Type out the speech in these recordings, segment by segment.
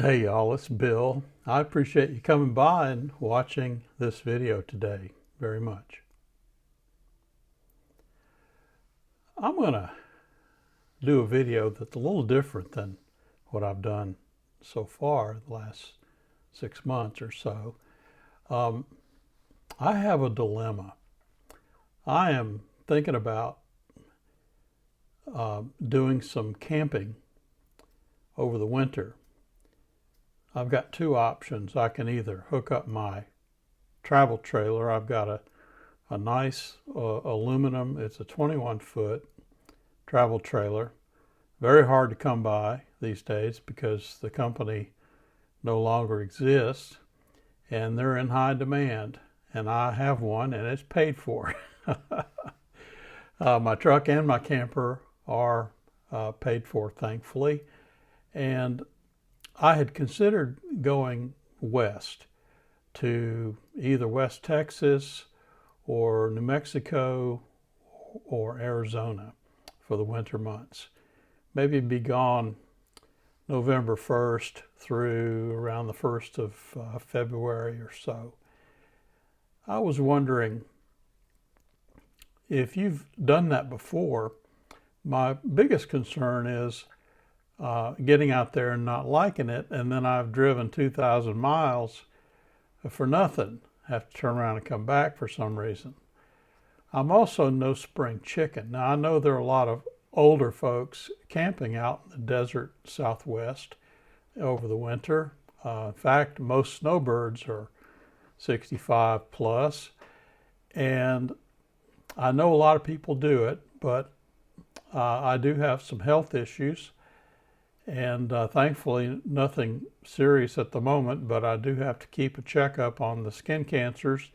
Hey y'all, it's Bill. I appreciate you coming by and watching this video today very much. I'm going to do a video that's a little different than what I've done so far the last 6 months or so. I have a dilemma. I am thinking about doing some camping over the winter. I've got two options. I can either hook up my travel trailer. I've got a nice aluminum, it's a 21-foot travel trailer. Very hard to come by these days because the company no longer exists and they're in high demand. And I have one and it's paid for. My truck and my camper are paid for, thankfully. And I had considered going west to either West Texas or New Mexico or Arizona for the winter months. Maybe be gone November 1st through around the 1st of February or so. I was wondering if you've done that before. My biggest concern is getting out there and not liking it, and then I've driven 2,000 miles for nothing, have to turn around and come back for some reason. I'm also no spring chicken. Now I know there are a lot of older folks camping out in the desert Southwest over the winter. In fact, most snowbirds are 65 plus, and I know a lot of people do it, but I do have some health issues. And thankfully nothing serious at the moment, but I do have to keep a checkup on the skin cancers.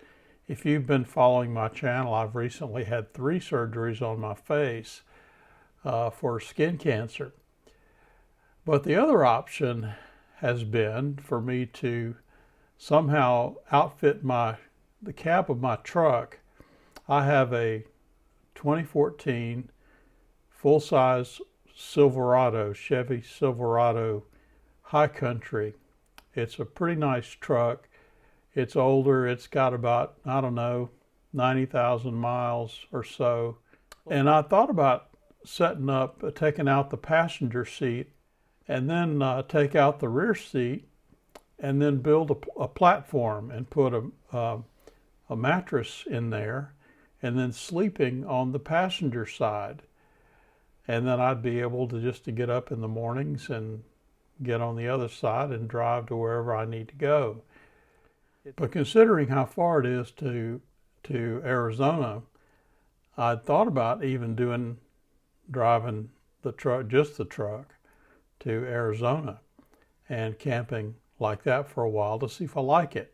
If you've been following my channel, I've recently had 3 surgeries on my face for skin cancer. But the other option has been for me to somehow outfit the cab of my truck. I have a 2014 full-size Chevy Silverado High Country. It's a pretty nice truck. It's older. It's got about, 90,000 miles or so. And I thought about setting up, taking out the passenger seat and then take out the rear seat and then build a platform and put a mattress in there and then sleeping on the passenger side. And then I'd be able to just get up in the mornings and get on the other side and drive to wherever I need to go. But considering how far it is to Arizona, I'd thought about even driving the truck, just the truck, to Arizona and camping like that for a while to see if I like it.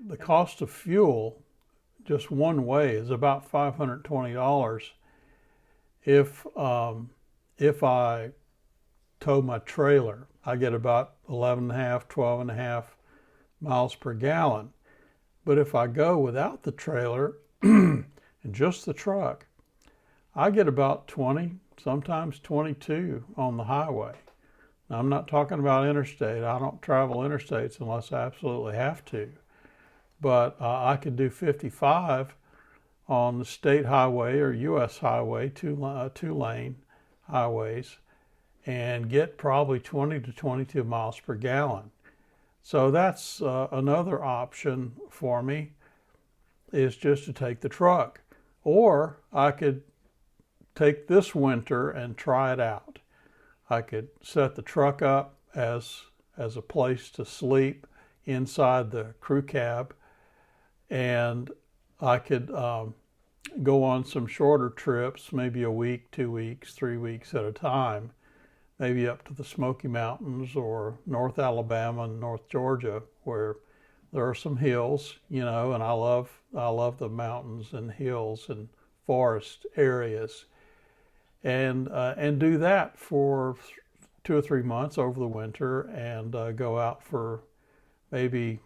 The cost of fuel just one way is about $520. If I tow my trailer, I get about 11.5, 12.5 miles per gallon. But if I go without the trailer and just the truck, I get about 20, sometimes 22 on the highway. Now, I'm not talking about interstate. I don't travel interstates unless I absolutely have to. But I could do 55 on the state highway or U.S. highway, two-lane highways, and get probably 20 to 22 miles per gallon. So that's another option for me, is just to take the truck. Or I could take this winter and try it out. I could set the truck up as a place to sleep inside the crew cab, and I could go on some shorter trips, maybe a week, 2 weeks, 3 weeks at a time, maybe up to the Smoky Mountains or North Alabama and North Georgia, where there are some hills, and I love the mountains and hills and forest areas, and do that for 2 or 3 months over the winter, and go out for maybe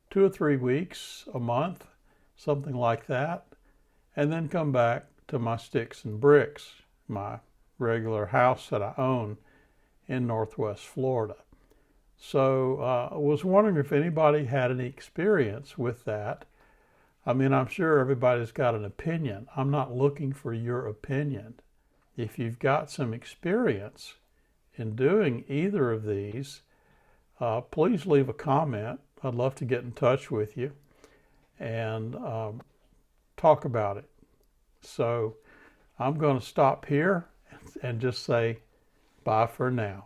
2 or 3 weeks, a month, something like that, and then come back to my sticks and bricks, my regular house that I own in Northwest Florida. So I was wondering if anybody had any experience with that. I mean, I'm sure everybody's got an opinion. I'm not looking for your opinion. If you've got some experience in doing either of these, please leave a comment. I'd love to get in touch with you and talk about it. So I'm going to stop here and just say bye for now.